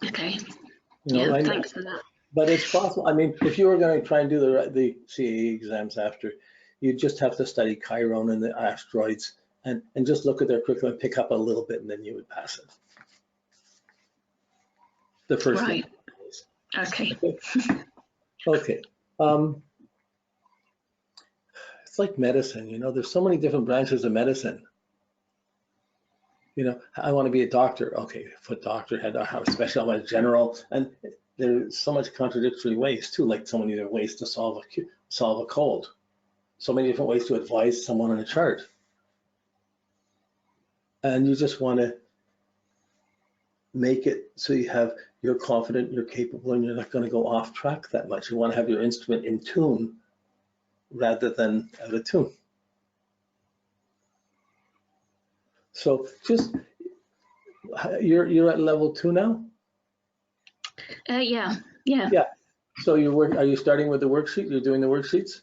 Okay. You know, Yeah, thanks for that. But it's possible. I mean, if you were going to try and do the CAE exams after, you just have to study Chiron and the asteroids and just look at their curriculum, pick up a little bit, and then you would pass it. The first right. one. Okay. Okay. It's like medicine, you know, there's so many different branches of medicine. You know, I want to be a doctor. Okay, foot doctor, head doctor, especially I'm a general. And there's so much contradictory ways too, like so many other ways to solve a cold. So many different ways to advise someone on a chart. And you just want to make it so you're confident, you're capable, and you're not going to go off track that much. You want to have your instrument in tune rather than out of tune. So just, you're at level 2 now? Yeah. So are you starting with the worksheet? You're doing the worksheets?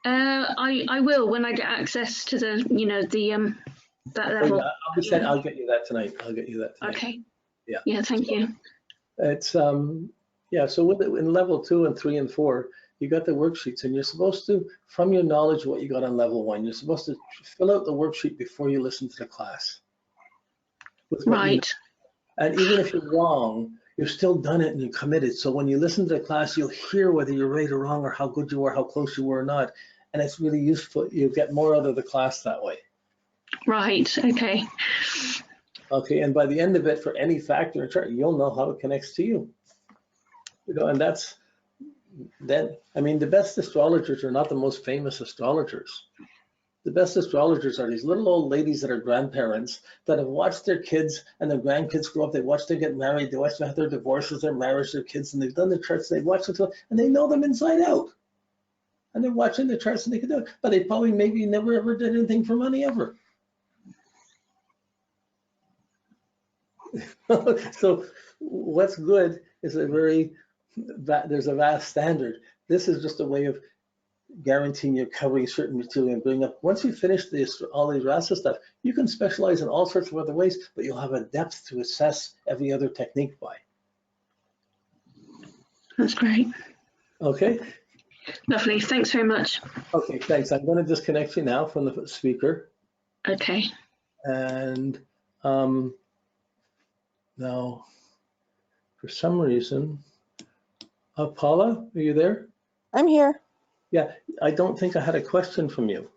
I will when I get access to the, you know, the that level. Oh, yeah, I'll get you that tonight. I'll get you that tonight. Okay. Yeah. Yeah, thank you. It's yeah, so in level 2 and 3 and 4, you got the worksheets, and you're supposed to, from your knowledge what you got on level 1, you're supposed to fill out the worksheet before you listen to the class. Right. You know. And even if you're wrong, you've still done it and you're committed. So when you listen to the class, you'll hear whether you're right or wrong, or how good you were, how close you were or not. And it's really useful. You'll get more out of the class that way. Right, okay. Okay, and by the end of it, for any factor in chart, you'll know how it connects to you. You know, and that's then, I mean, the best astrologers are not the most famous astrologers. The best astrologers are these little old ladies that are grandparents that have watched their kids and their grandkids grow up. They watch them get married. They watch them have their divorces, their marriage, their kids, and they've done their charts. They watch them, and they know them inside out. And they're watching the charts, and they can do it. But they probably maybe never ever did anything for money ever. So what's good is there's a vast standard. This is just a way of guaranteeing you're covering certain material and bring up. Once you finish all these RASA stuff, you can specialize in all sorts of other ways, but you'll have a depth to assess every other technique by. That's great. Okay. Lovely. Thanks very much. Okay, thanks. I'm going to disconnect you now from the speaker. Okay. And now, for some reason, Paula, are you there? I'm here. Yeah, I don't think I had a question from you.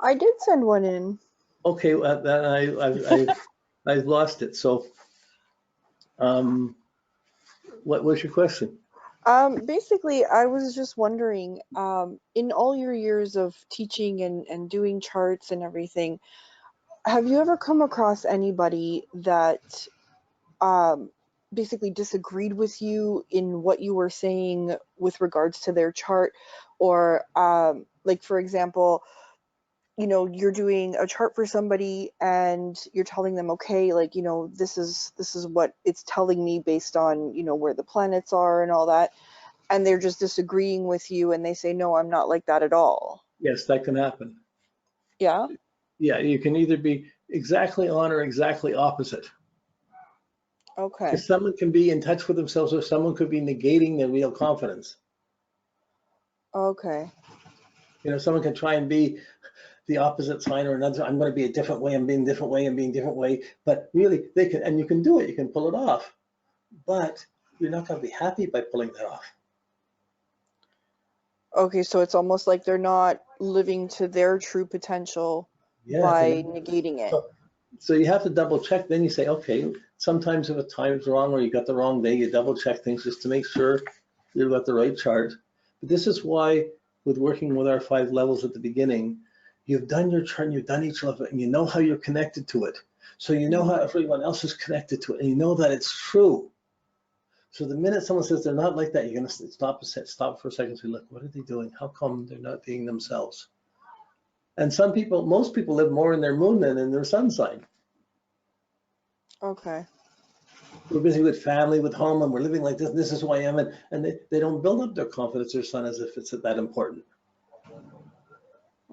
I did send one in. Okay, I've lost it. So, what was your question? Basically, I was just wondering, in all your years of teaching and doing charts and everything, have you ever come across anybody that basically disagreed with you in what you were saying with regards to their chart? Or like, for example, you know, you're doing a chart for somebody and you're telling them, okay, like, you know, this is what it's telling me based on, you know, where the planets are and all that, and they're just disagreeing with you and they say, no, I'm not like that at all. Yes, that can happen. Yeah? Yeah, you can either be exactly on or exactly opposite. Okay. Because someone can be in touch with themselves, or someone could be negating their real confidence. Okay. You know, someone can try and be the opposite sign or another. I'm going to be a different way. I'm being a different way. I'm being a different way. But really, they can, and you can do it. You can pull it off. But you're not going to be happy by pulling that off. Okay, so it's almost like they're not living to their true potential by negating it. So you have to double check. Then you say, okay, sometimes if a time's wrong or you got the wrong day, you double check things just to make sure you've got the right chart. But this is why, with working with our 5 levels at the beginning, you've done your chart and you've done each level and you know how you're connected to it. So you know how everyone else is connected to it, and you know that it's true. So the minute someone says they're not like that, you're going to stop for a second and say, look, what are they doing? How come they're not being themselves? And most people live more in their moon than in their sun sign. Okay. We're busy with family, with home, and we're living like this. This is who I am, and they don't build up their confidence or sun as if it's that important.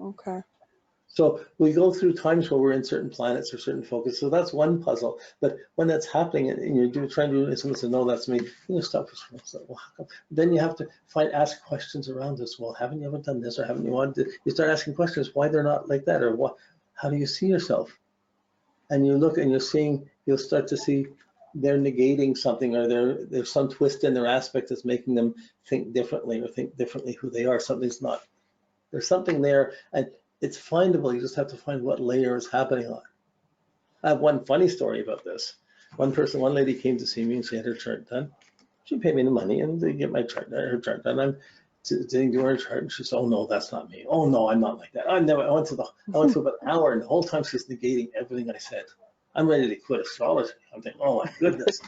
Okay. So we go through times where we're in certain planets or certain focus. So that's one puzzle. But when that's happening and you're trying to do it, someone says, no, that's me, stop. Well, how come? Then you have to ask questions around this. Well, haven't you ever done this, or haven't you wanted to? You start asking questions why they're not like that, or what? How do you see yourself? And you look and you'll start to see they're negating something, or there's some twist in their aspect that's making them think differently, or think differently who they are. Something's not. There's something there, and it's findable. You just have to find what layer is happening on. I have one funny story about this. One lady came to see me and she had her chart done. She paid me the money and they get her chart done. I'm sitting doing her chart and she said, "Oh no, that's not me. Oh no, I'm not like that. I went through about an hour and the whole time she's negating everything I said. I'm ready to quit astrology. I'm thinking, oh my goodness,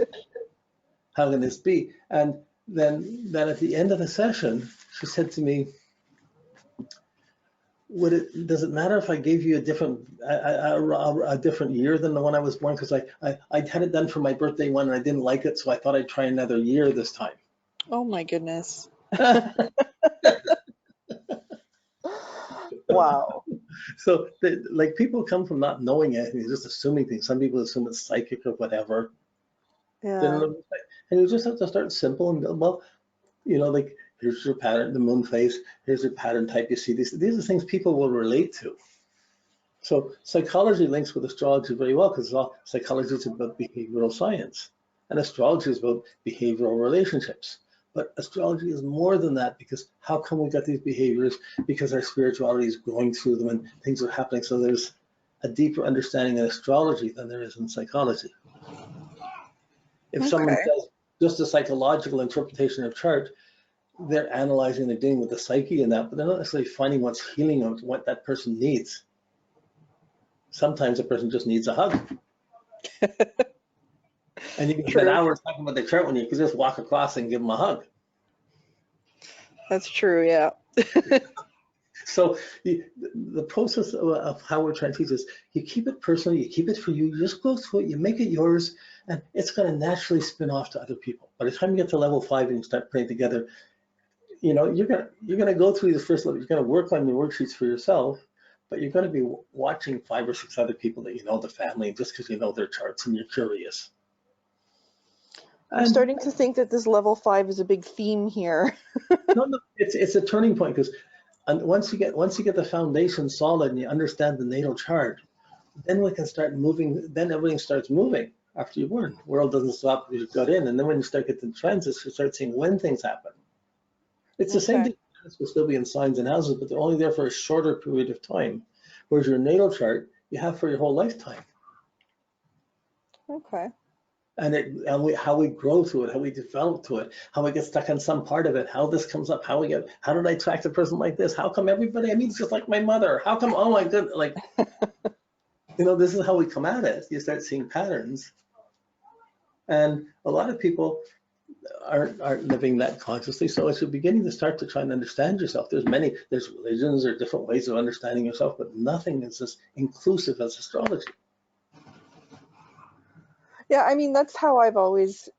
how can this be?" And then at the end of the session, she said to me, does it matter if I gave you a different year than the one I was born? Because I had it done for my birthday one and I didn't like it, so I thought I'd try another year this time. Oh my goodness. Wow. So like people come from not knowing anything, just assuming things. Some people assume it's psychic or whatever. Yeah. And you just have to start simple and build. Well, like, here's your pattern, the moon phase, here's your pattern type. You see these are things people will relate to. So psychology links with astrology very well, because psychology is about behavioral science and astrology is about behavioral relationships. But astrology is more than that, because how come we got these behaviors? Because our spirituality is going through them and things are happening. So there's a deeper understanding in astrology than there is in psychology. If someone says just a psychological interpretation of chart, they're analyzing, they're dealing with the psyche and that, but they're not necessarily finding what's healing or what that person needs. Sometimes a person just needs a hug. And you can spend hours talking about the chart when you can just walk across and give them a hug. That's true, yeah. So the process of how we're trying to teach this, you keep it personal, you keep it for you, you just go through it, you make it yours, and it's going to naturally spin off to other people. By the time you get to level 5 and you start putting together, you're gonna go through the first level. You're gonna work on your worksheets for yourself, but you're gonna be watching 5 or 6 other people that the family, just because you know their charts and you're curious. I'm starting to think that this level 5 is a big theme here. No, it's a turning point, because once you get the foundation solid and you understand the natal chart, then we can start moving. Then everything starts moving after you're born. The world doesn't stop. You got in, and then when you start getting transits, you start seeing when things happen. It's the same thing. Will still be in signs and houses, but they're only there for a shorter period of time. Whereas your natal chart, you have for your whole lifetime. Okay. And how we grow through it, how we develop to it, how we get stuck on some part of it, how this comes up, how did I attract a person like this? How come everybody I meet is just like my mother? How come, oh my goodness, like, this is how we come at it. You start seeing patterns. And a lot of people aren't living that consciously. So as you're beginning to start to try and understand yourself, there's religions or different ways of understanding yourself, but nothing is as inclusive as astrology. Yeah, I mean, that's how I've always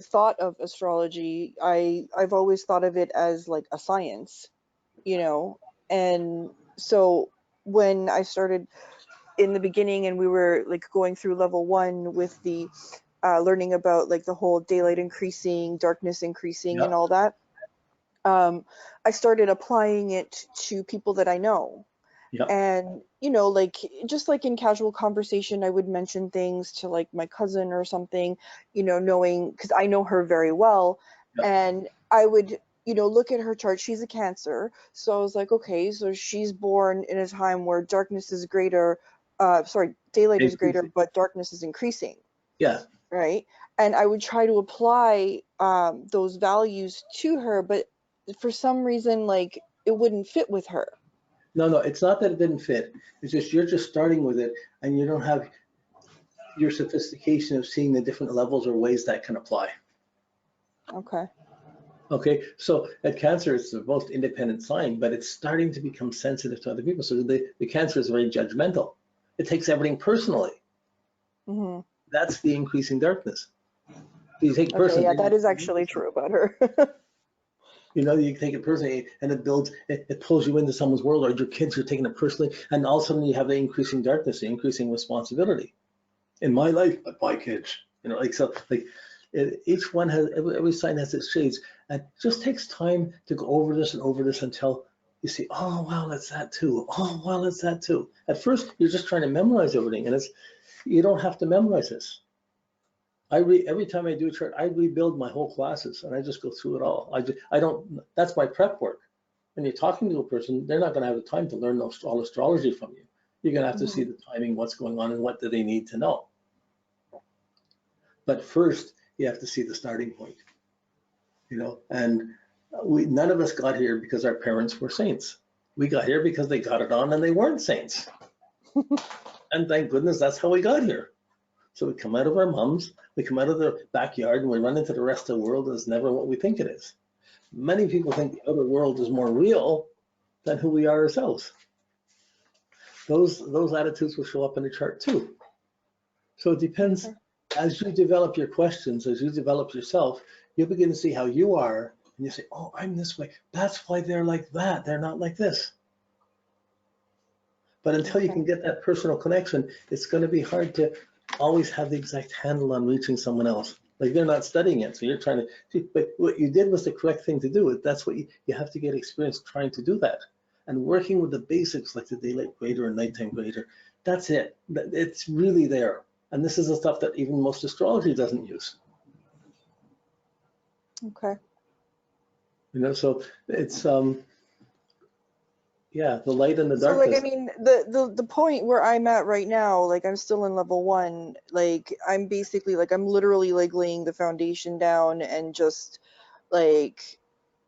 thought of astrology. I've always thought of it as like a science, and so when I started in the beginning and we were going through level 1 with the learning about the whole daylight increasing, darkness increasing, and all that, I started applying it to people that I know. And just in casual conversation, I would mention things to my cousin or something, knowing, because I know her very well, and I would look at her chart. She's a Cancer, so I was like, okay, so she's born in a time where darkness is greater, daylight is greater, but darkness is increasing. Yeah. Right. And I would try to apply those values to her, but for some reason, it wouldn't fit with her. No, it's not that it didn't fit. It's just you're just starting with it, and you don't have your sophistication of seeing the different levels or ways that can apply. Okay, so at Cancer, it's the most independent sign, but it's starting to become sensitive to other people. So the Cancer is very judgmental. It takes everything personally. Mm-hmm. That's the increasing darkness. You take personally. Yeah, that is actually true about her. You know, you take it personally and it builds, it pulls you into someone's world, or your kids are taking it personally, and all of a sudden you have the increasing darkness, the increasing responsibility. In my life, but my kids, you know, like, so, like, each one has, every sign has its shades, and it just takes time to go over this and over this until you see, oh, wow, that's that too. Oh, wow, that's that too. At first, you're just trying to memorize everything, and you don't have to memorize this. Every time I do a chart, I rebuild my whole classes, and I just go through it all. I don't, that's my prep work. When you're talking to a person, they're not going to have the time to learn all astrology from you. You're going to have to see the timing, what's going on, and what do they need to know. But first, you have to see the starting point, you know, and none of us got here because our parents were saints. We got here because they got it on and they weren't saints. And thank goodness that's how we got here. So we come out of our mums, we come out of the backyard, and we run into the rest of the world, and it's never what we think it is. Many people think the outer world is more real than who we are ourselves. Those attitudes will show up in the chart too. So it depends. As you develop your questions, as you develop yourself, you'll begin to see how you are, and you say, oh, I'm this way. That's why they're like that. They're not like this. But until you can get that personal connection, it's going to be hard to always have the exact handle on reaching someone else. Like, they're not studying it, so you're trying to, but what you did was the correct thing to do. That's what you have to get experience trying to do that. And working with the basics, like the daylight greater and nighttime greater, that's it. It's really there. And this is the stuff that even most astrology doesn't use. Okay. You know, so it's yeah, the light and the So, darkness. like, I mean, the point where I'm at right now, like, I'm still in level 1. Like, I'm basically, like, I'm literally, like, laying the foundation down, and just, like,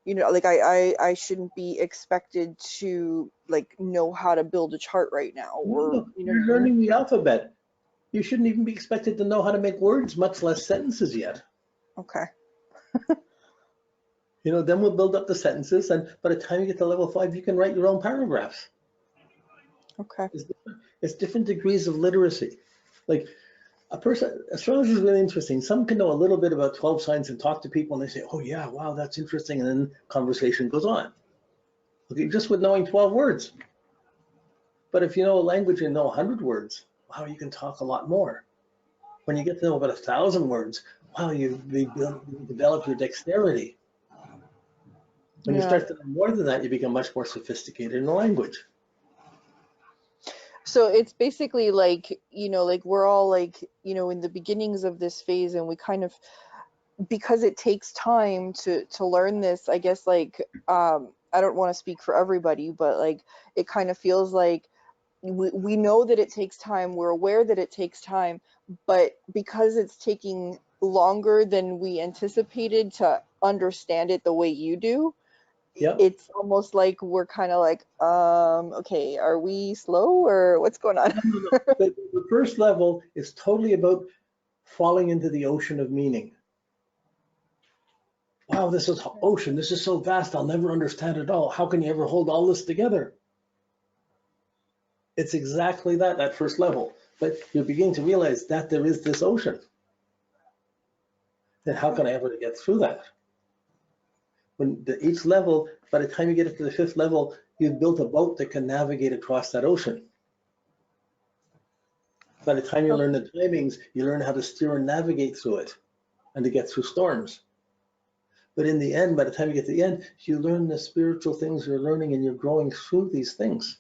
you know, like, I shouldn't be expected to, like, know how to build a chart right now, or, No, you know you're what I mean? learning the alphabet. You shouldn't even be expected to know how to make words, much less sentences yet. Okay. You know, then we'll build up the sentences, and by the time you get to level 5, you can write your own paragraphs. Okay. It's different degrees of literacy. Like, astrology is really interesting. Some can know a little bit about 12 signs and talk to people, and they say, oh yeah, wow, that's interesting, and then conversation goes on. Okay, just with knowing 12 words. But if you know a language and know 100 words, wow, you can talk a lot more. When you get to know about 1,000 words, wow, you develop your dexterity. When you start to know more than that, you become much more sophisticated in the language. So it's basically like, you know, like, we're all, like, you know, in the beginnings of this phase, and we kind of, because it takes time to learn this, I guess, like, I don't want to speak for everybody, but, like, it kind of feels like we know that it takes time, we're aware that it takes time, but because it's taking longer than we anticipated to understand it the way you do, Yep. it's almost like we're kind of like, okay, are we slow, or what's going on? No. The first level is totally about falling into the ocean of meaning. Wow, this is ocean. This is so vast. I'll never understand it all. How can you ever hold all this together? It's exactly that first level. But you're beginning to realize that there is this ocean. Then how can I ever get through that? When each level, by the time you get up to the 5th level, you've built a boat that can navigate across that ocean. By the time you learn the timings, you learn how to steer and navigate through it and to get through storms. But in the end, by the time you get to the end, you learn the spiritual things you're learning, and you're growing through these things.